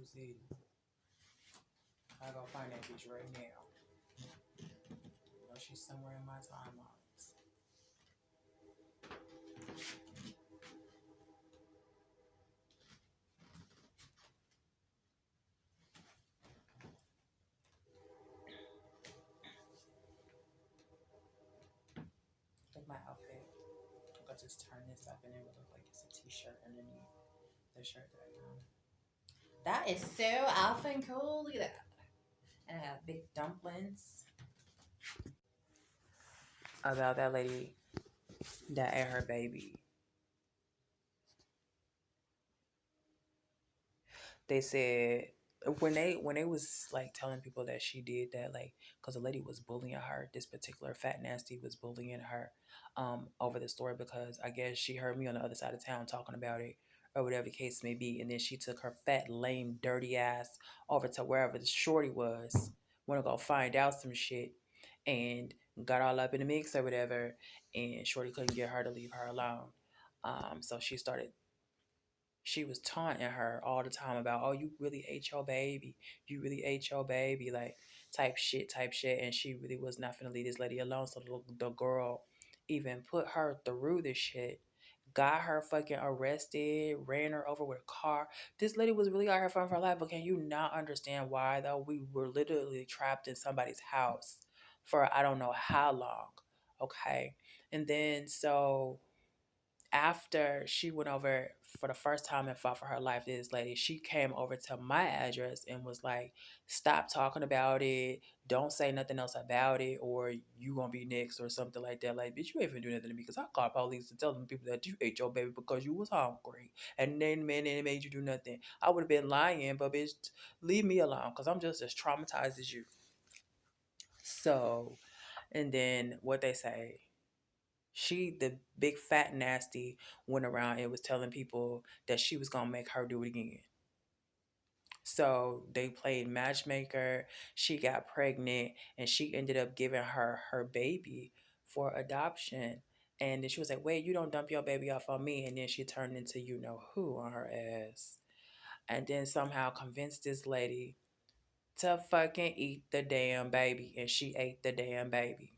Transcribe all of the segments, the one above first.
City. I gotta find that bitch right now. You know she's somewhere in my timelines. Look my outfit. I could just turn this up and it would look like it's a t-shirt underneath the shirt that I got. That is so effing cool. Look at that. And I have big dumplings. About that lady that ate her baby. They said when they was like telling people that she did that, like, because the lady was bullying her, this particular fat nasty was bullying her over the story, because I guess she heard me on the other side of town talking about it, or whatever the case may be, and then she took her fat, lame, dirty ass over to wherever the shorty was, want to go find out some shit, and got all up in the mix or whatever, and shorty couldn't get her to leave her alone. So she was taunting her all the time about, oh, you really ate your baby. You really ate your baby. Like, type shit. And she really was not finna leave this lady alone. So the girl even put her through this shit, got her fucking arrested, ran her over with a car. This lady was really out here fighting for her life. But can you not understand why, though? We were literally trapped in somebody's house for I don't know how long. Okay. And then so after she went over for the first time and fought for her life, this lady, she came over to my address and was like, stop talking about it. Don't say nothing else about it, or you gonna be next or something like that. Like, bitch, you ain't finna do nothing to me, because I called police to tell them people that you ate your baby because you was hungry. And then, man, it made you do nothing. I would have been lying, but bitch, leave me alone, because I'm just as traumatized as you. So, and then what they say, she, the big fat nasty, went around and was telling people that she was gonna make her do it again. So they played matchmaker. She got pregnant and she ended up giving her baby for adoption. And then she was like, wait, you don't dump your baby off on me. And then she turned into you know who on her ass. And then somehow convinced this lady to fucking eat the damn baby. And she ate the damn baby.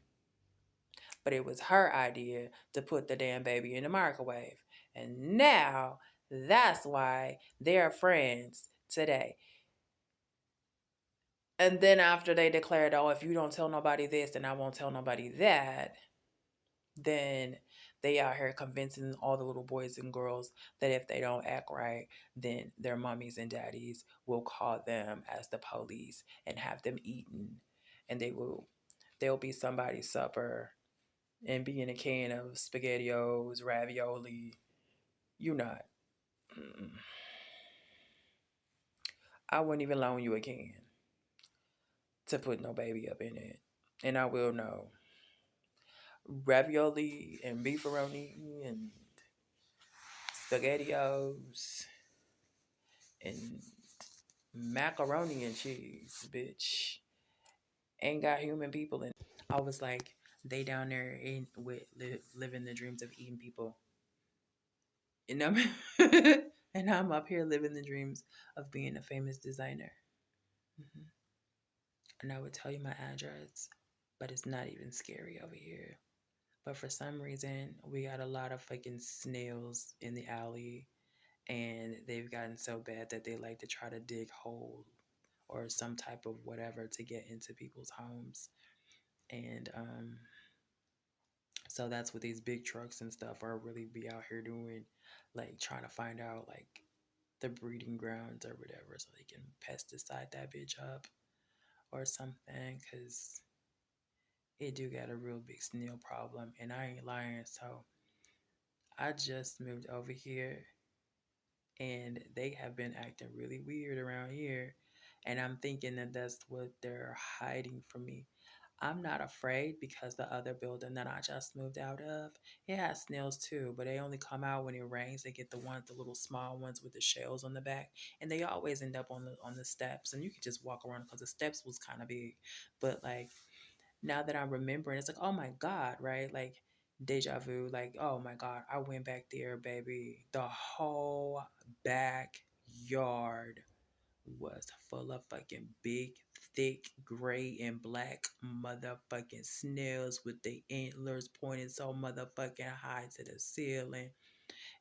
But it was her idea to put the damn baby in the microwave. And now that's why they're friends today. And then after they declared, oh, if you don't tell nobody this, then I won't tell nobody that, then they out here convincing all the little boys and girls that if they don't act right, then their mummies and daddies will call them as the police and have them eaten. And they'll be somebody's supper and be in a can of spaghettios, ravioli. You not. Mm. I wouldn't even loan you a can to put no baby up in it. And I will know. Ravioli and beefaroni and spaghettios and macaroni and cheese, bitch. Ain't got human people in it. I was like, they down there living the dreams of eating people. And I'm, and I'm up here living the dreams of being a famous designer. Hmm. And I would tell you my address, but it's not even scary over here. But for some reason, we got a lot of fucking snails in the alley, and they've gotten so bad that they like to try to dig hole or some type of whatever to get into people's homes. And so that's what these big trucks and stuff are really be out here doing, like trying to find out like the breeding grounds or whatever, so they can pesticide that bitch up or something, because it do got a real big snail problem, and I ain't lying. So I just moved over here, and they have been acting really weird around here, and I'm thinking that that's what they're hiding from me. I'm not afraid, because the other building that I just moved out of, it has snails too, but they only come out when it rains. They get the little small ones with the shells on the back, and they always end up on the steps, and you could just walk around because the steps was kind of big. But like, now that I'm remembering, it's like, oh my God, right? Like, deja vu, like, oh my God, I went back there, baby. The whole backyard was full of fucking big, thick, gray, and black motherfucking snails with the antlers pointed so motherfucking high to the ceiling.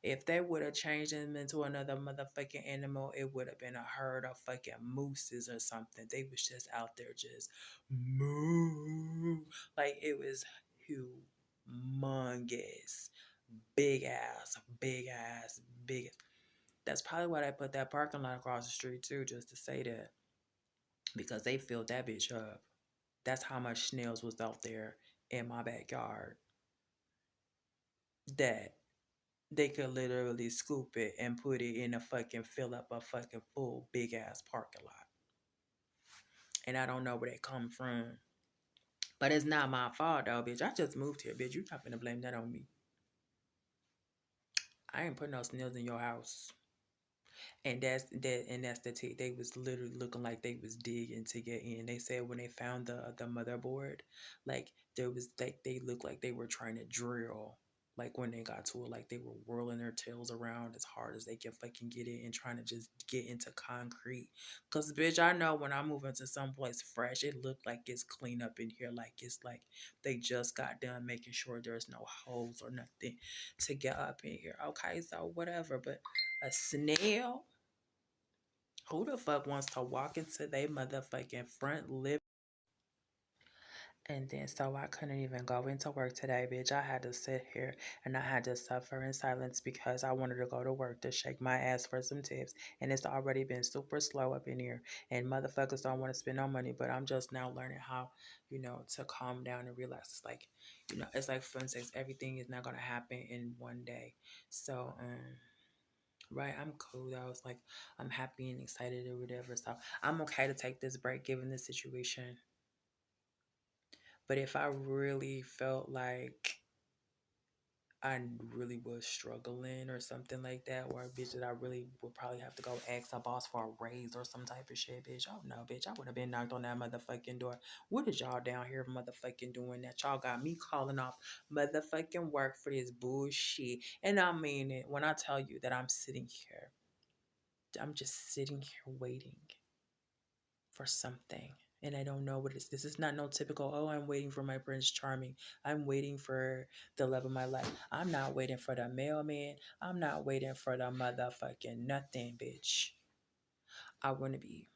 If they would have changed them into another motherfucking animal, it would have been a herd of fucking mooses or something. They was just out there just moo. Like it was humongous. Big ass, big ass, big. That's probably why they put that parking lot across the street too, just to say that. Because they filled that bitch up. That's how much snails was out there in my backyard. That they could literally scoop it and put it in a fucking fill up a fucking full big ass parking lot. And I don't know where they come from. But it's not my fault though, bitch. I just moved here, bitch. You not gonna blame that on me. I ain't putting no snails in your house. And that's the tea. They was literally looking like they was digging to get in. They said when they found the motherboard, like there was like they looked like they were trying to drill. Like when they got to it, like they were whirling their tails around as hard as they can fucking get it and trying to just get into concrete. Cause bitch, I know when I move into someplace fresh, it looked like it's clean up in here. Like it's like they just got done making sure there's no holes or nothing to get up in here. Okay, so whatever. But a snail? Who the fuck wants to walk into their motherfucking front lip? And then so I couldn't even go into work today, bitch. I had to sit here and I had to suffer in silence because I wanted to go to work to shake my ass for some tips. And it's already been super slow up in here. And motherfuckers don't want to spend no money, but I'm just now learning how, to calm down and relax. It's like, it's like for instance, everything is not gonna happen in one day. So right, I'm cool though. It's like I'm happy and excited or whatever. So I'm okay to take this break given the situation. But if I really felt like I really was struggling or something like that, or a bitch that I really would probably have to go ask a boss for a raise or some type of shit, bitch. Oh no, bitch. I would have been knocked on that motherfucking door. What is y'all down here motherfucking doing that? Y'all got me calling off motherfucking work for this bullshit. And I mean it when I tell you that I'm sitting here. I'm just sitting here waiting for something. And I don't know what it is. This is not no typical, oh, I'm waiting for my Prince Charming. I'm waiting for the love of my life. I'm not waiting for the mailman. I'm not waiting for the motherfucking nothing, bitch. I want to be,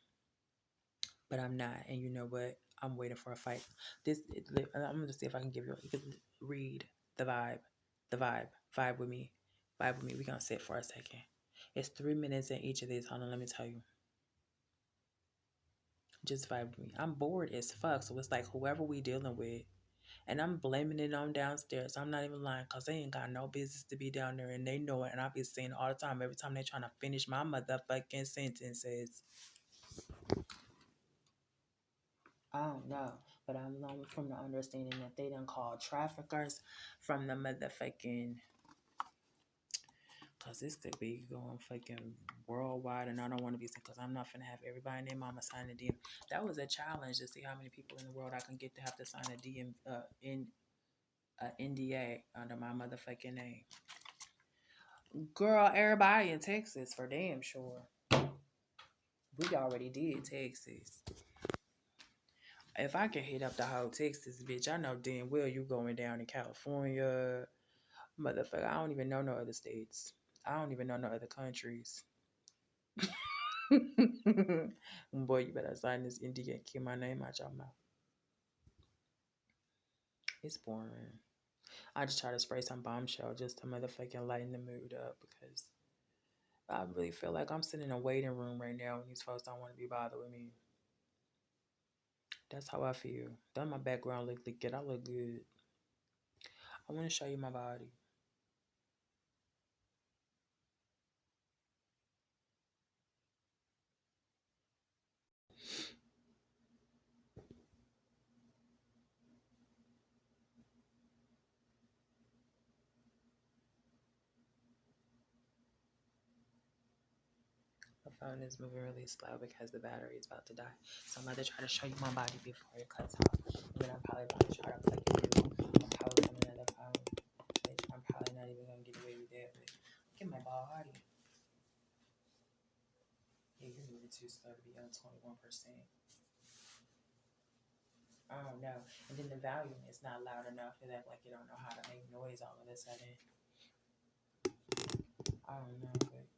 but I'm not. And you know what? I'm waiting for a fight. I'm going to see if I can give you can read the vibe. The vibe. Vibe with me. Vibe with me. We're going to sit for a second. It's 3 minutes in each of these. Hold on, let me tell you. Just vibe with me. I'm bored as fuck. So it's like whoever we dealing with. And I'm blaming it on downstairs. I'm not even lying because they ain't got no business to be down there. And they know it. And I be saying it all the time. Every time they trying to finish my motherfucking sentences. I don't know. But I'm known from the understanding that they done called traffickers from the motherfucking. Because this could be going fucking worldwide, and I don't want to be sick because I'm not finna have everybody and their mama sign a DM. That was a challenge to see how many people in the world I can get to have to sign a DM in NDA under my motherfucking name. Girl, everybody in Texas for damn sure. We already did Texas. If I can hit up the whole Texas, bitch, I know damn well you going down to California. Motherfucker, I don't even know no other states. I don't even know no other countries. Boy, you better sign this India and keep my name out your mouth. It's boring. I just try to spray some bombshell just to motherfucking lighten the mood up because I really feel like I'm sitting in a waiting room right now and these folks don't want to be bothered with me. That's how I feel. Don't my background look good? I look good. I want to show you my body. My phone is moving really slow because the battery is about to die. So I'm about to try to show you my body before it cuts off. And then I'm probably about to try to click you a post on another phone. Which I'm probably not even going to get away with that. But look at my body. Yeah, you're moving too slow to be on 21%. I don't know. And then the volume is not loud enough. It act like you don't know how to make noise all of a sudden. I don't know, but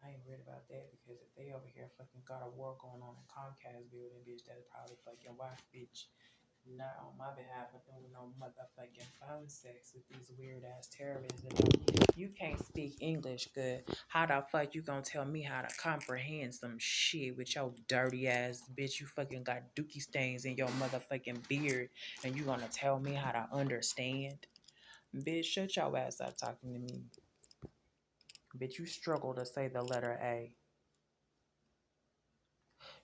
I ain't worried about that because if they over here fucking got a war going on in Comcast building, bitch, that's probably fucking why, bitch. Not on my behalf, but doing no motherfucking phone sex with these weird ass terrorists that don't. You can't speak English good. How the fuck you gonna tell me how to comprehend some shit with your dirty ass bitch? You fucking got dookie stains in your motherfucking beard, and you gonna tell me how to understand? Bitch, shut your ass up talking to me. Bitch, you struggle to say the letter A.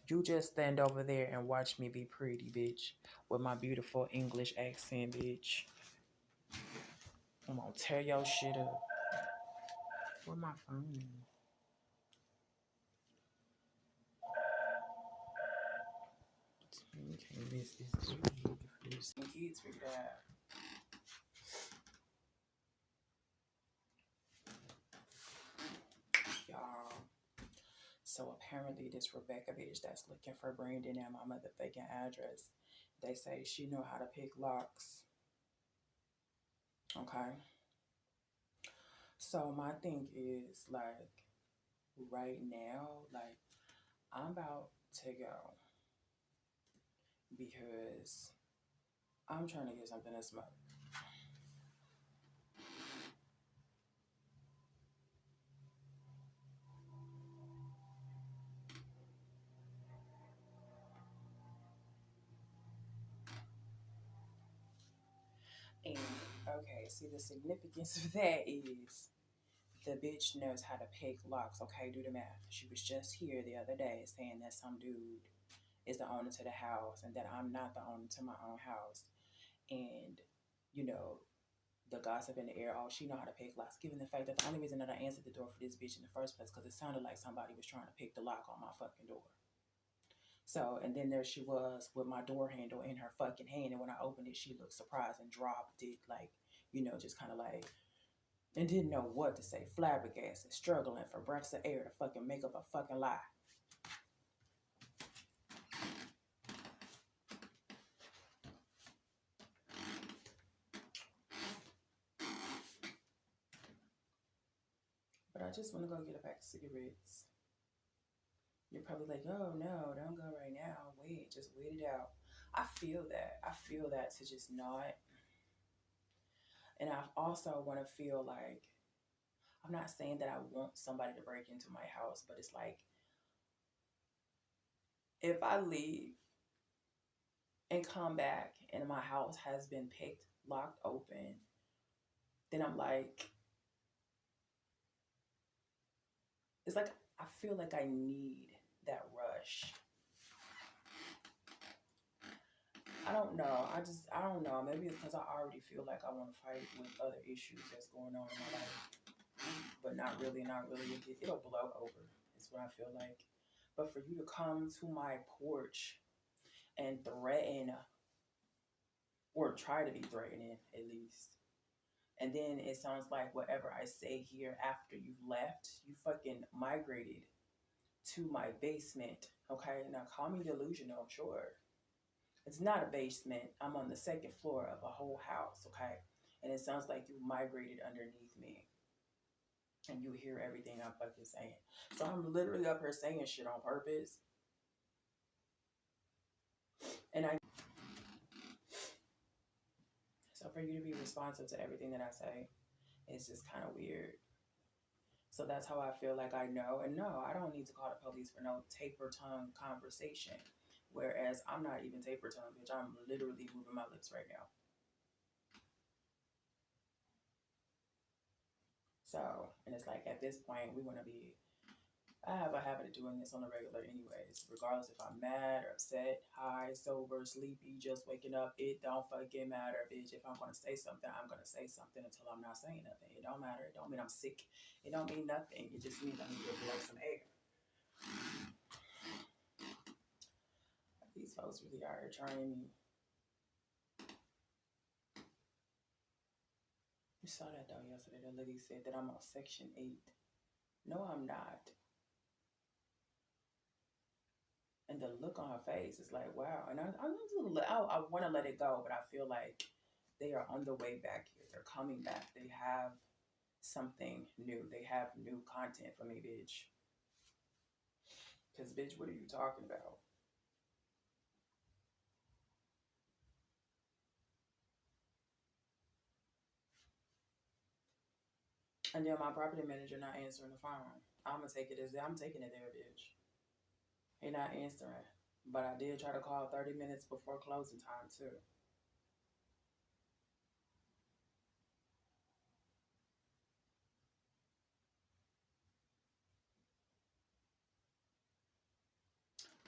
You just stand over there and watch me be pretty, bitch, with my beautiful English accent, bitch. I'm gonna tear your shit up. Where my phone? You can't miss this. Kids figured out. Y'all. So apparently this Rebecca bitch that's looking for Brandon at my motherfucking address. They say she know how to pick locks. Okay. So my thing is like right now, like I'm about to go because I'm trying to get something to smoke. And okay, see the significance of that is the bitch knows how to pick locks. Okay, do the math. She was just here the other day saying that some dude is the owner to the house and that I'm not the owner to my own house. And, you know, the gossip in the air, oh, she know how to pick locks, given the fact that the only reason that I answered the door for this bitch in the first place because it sounded like somebody was trying to pick the lock on my fucking door. So, and then there she was with my door handle in her fucking hand. And when I opened it, she looked surprised and dropped it, like, you know, just kind of like, and didn't know what to say, flabbergasted, struggling for breaths of air to fucking make up a fucking lie. But I just want to go get a pack of cigarettes. You're probably like, oh no, don't go right now. Wait, just wait it out. I feel that. I feel that to just not. And I also want to feel like, I'm not saying that I want somebody to break into my house, but it's like, if I leave and come back and my house has been picked, locked open, then I'm like, it's like, I feel like I need that rush. I don't know. I don't know. Maybe it's because I already feel like I want to fight with other issues that's going on in my life. But not really, not really. It'll blow over, is what I feel like. But for you to come to my porch and threaten, or try to be threatening at least, and then it sounds like whatever I say here after you've left, you fucking migrated to my basement. Okay, now call me delusional, sure. It's not a basement. I'm on the second floor of a whole house, okay? And it sounds like you migrated underneath me and you hear everything I'm fucking saying. So I'm literally up here saying shit on purpose. And I so for you to be responsive to everything that I say, it's just kind of weird. So that's how I feel like I know. And no, I don't need to call the police for no taper tongue conversation. Whereas I'm not even taper tongue, bitch. I'm literally moving my lips right now. So, and it's like at this point, we want to be. I have a habit of doing this on a regular, anyways. Regardless if I'm mad or upset, high, sober, sleepy, just waking up, it don't fucking matter, bitch. If I'm gonna say something, I'm gonna say something until I'm not saying nothing. It don't matter. It don't mean I'm sick. It don't mean nothing. It just means I need to blow some air. These folks really are trying me. You saw that though yesterday. The lady said that I'm on Section 8. No, I'm not. And the look on her face is like, wow. And I want to let it go, but I feel like they are on the way back here. They're coming back. They have something new. They have new content for me, bitch. Because, bitch, what are you talking about? And then my property manager not answering the phone. I'm gonna take it as I'm taking it there, bitch. He not answering. But I did try to call 30 minutes before closing time too.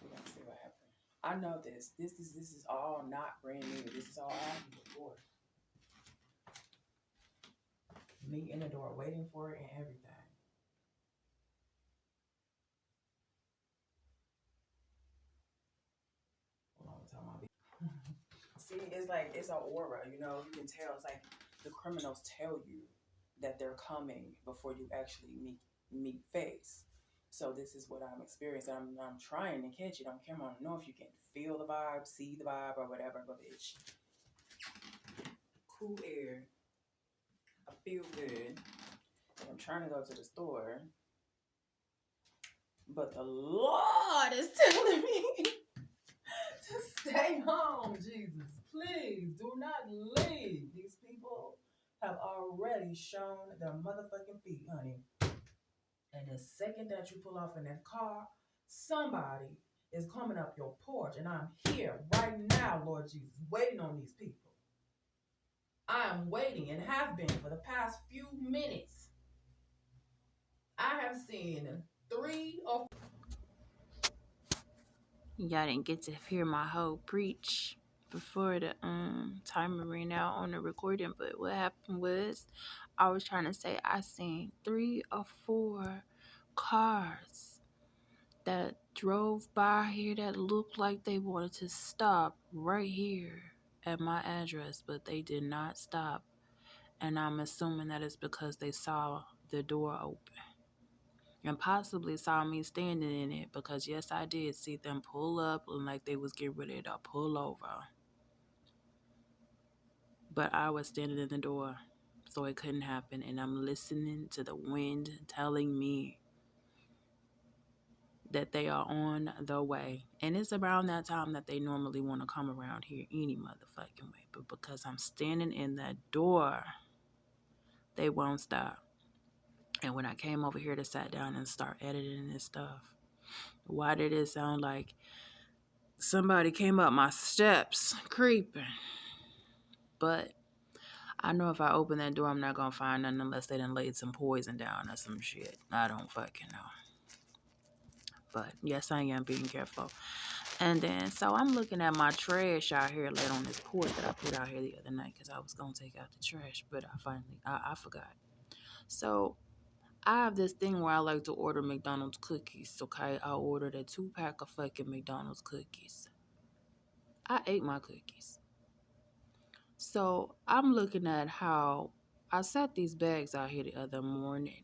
We're gonna see what happens. I know this. This is all not brand new. This is all happened before. Me in the door waiting for it and everything. Hold on, tell my See, it's like it's an aura, you can tell. It's like the criminals tell you that they're coming before you actually meet face. So this is what I'm experiencing. I'm trying to catch it on camera. I don't know if you can feel the vibe, see the vibe, or whatever, but it's cool air. I feel good. And I'm trying to go to the store, but the Lord is telling me to stay home. Jesus, please do not leave. These people have already shown their motherfucking feet, honey. And the second that you pull off in that car, somebody is coming up your porch. And I'm here right now, Lord Jesus, waiting on these people. I am waiting and have been for the past few minutes. I have seen three or Y'all didn't get to hear my whole preach before the timer ran out on the recording, but what happened was I was trying to say I seen 3 or 4 cars that drove by here that looked like they wanted to stop right here at my address, but they did not stop. And I'm assuming that it's because they saw the door open and possibly saw me standing in it, because yes, I did see them pull up and like they was getting ready to pull over, but I was standing in the door, so it couldn't happen. And I'm listening to the wind telling me that they are on the way, and it's around that time that they normally want to come around here any motherfucking way, but because I'm standing in that door, they won't stop. And when I came over here to sit down and start editing this stuff, why did it sound like somebody came up my steps creeping? But I know if I open that door, I'm not gonna find nothing unless they done laid some poison down or some shit. I don't fucking know. But yes, I am being careful. And then, so I'm looking at my trash out here laid on this porch that I put out here the other night because I was gonna take out the trash, but I forgot. So I have this thing where I like to order McDonald's cookies. Okay, I ordered a 2-pack of fucking McDonald's cookies. I ate my cookies. So I'm looking at how I set these bags out here the other morning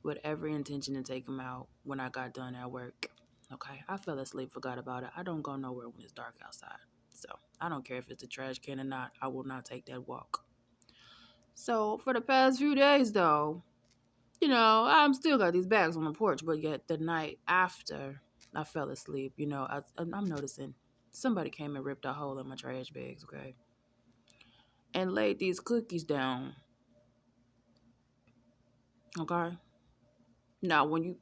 with every intention to take them out when I got done at work. Okay, I fell asleep, forgot about it. I don't go nowhere when it's dark outside. So I don't care if it's a trash can or not. I will not take that walk. So for the past few days, though, I'm still got these bags on the porch, but yet the night after I fell asleep, I'm noticing somebody came and ripped a hole in my trash bags, okay, and laid these cookies down, okay. Now, when you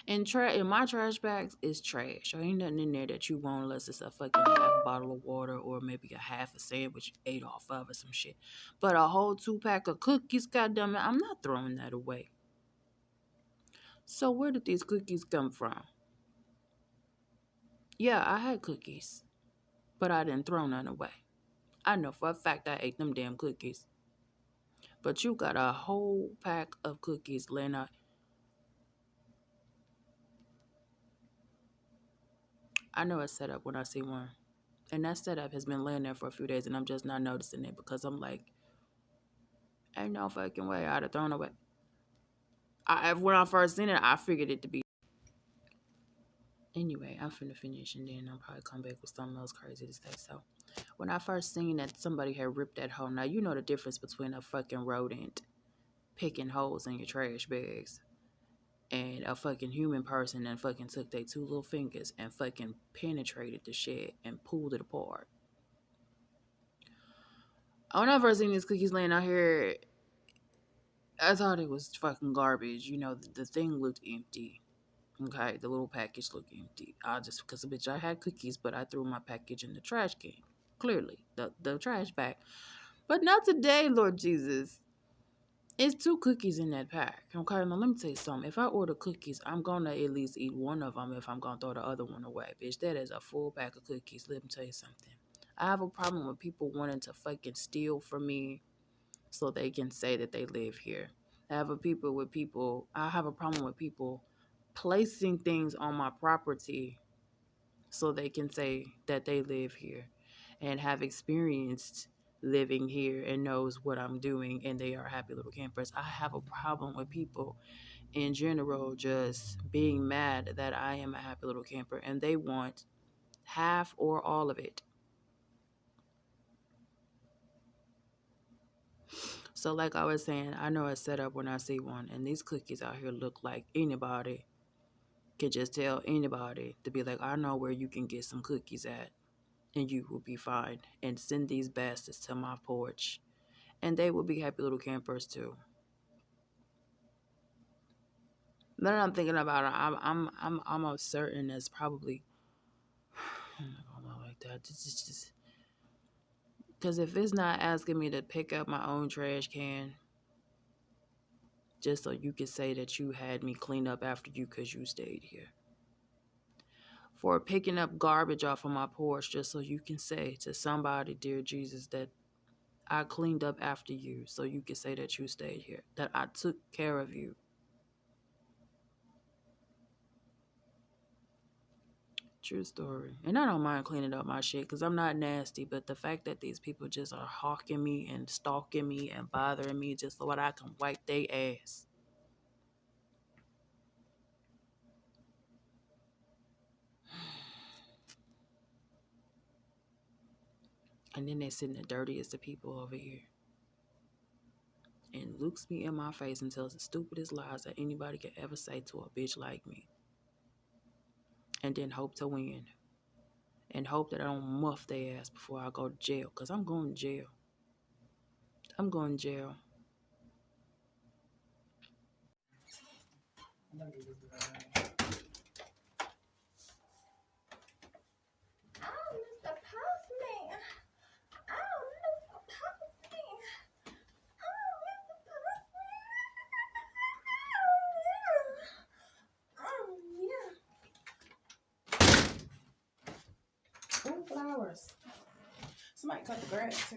in my trash bags is trash. There ain't nothing in there that you want unless it's a fucking half bottle of water or maybe a half a sandwich you ate off of or some shit. But a whole 2-pack of cookies, goddamn it, I'm not throwing that away. So where did these cookies come from? Yeah, I had cookies, but I didn't throw none away. I know for a fact I ate them damn cookies. But you got a whole pack of cookies laying out. I know it's set up when I see one. And that setup has been laying there for a few days and I'm just not noticing it because I'm like, ain't no fucking way I'd have thrown away. When I first seen it, I figured it to be. Anyway, I'm finna finish and then I'll probably come back with something else crazy to say. So, when I first seen that somebody had ripped that hole, now you know the difference between a fucking rodent picking holes in your trash bags and a fucking human person that fucking took their two little fingers and fucking penetrated the shit and pulled it apart. When I first seen these cookies laying out here, I thought it was fucking garbage. You know, the thing looked empty. Okay, the little package looked empty. I just, because bitch, I had cookies, but I threw my package in the trash can. Clearly, the trash bag. But not today, Lord Jesus. It's two cookies in that pack. Okay, now let me tell you something. If I order cookies, I'm gonna at least eat one of them if I'm gonna throw the other one away. Bitch, that is a full pack of cookies. Let me tell you something. I have a problem with people wanting to fucking steal from me so they can say that they live here. I have a problem with people placing things on my property so they can say that they live here and have experienced living here and knows what I'm doing and they are happy little campers. I have a problem with people in general just being mad that I am a happy little camper and they want half or all of it. So like I was saying, I know it's set up when I see one and these cookies out here look like anybody can just tell anybody to be like, I know where you can get some cookies at and you will be fine. And send these bastards to my porch. And they will be happy little campers too. Then I'm thinking about it. I'm almost certain that's probably I'm not gonna lie like that. This is just because if it's not asking me to pick up my own trash can just so you can say that you had me clean up after you because you stayed here. For picking up garbage off of my porch just so you can say to somebody, dear Jesus, that I cleaned up after you so you can say that you stayed here, that I took care of you. True story. And I don't mind cleaning up my shit because I'm not nasty, but the fact that these people just are hawking me and stalking me and bothering me just so that I can wipe their ass. And then they sitting the dirtiest of people over here and looks me in my face and tells the stupidest lies that anybody could ever say to a bitch like me. And then hope to win. And hope that I don't muff their ass before I go to jail. Because I'm going to jail. I'm going to jail. Oh, flowers. Somebody cut the grass too.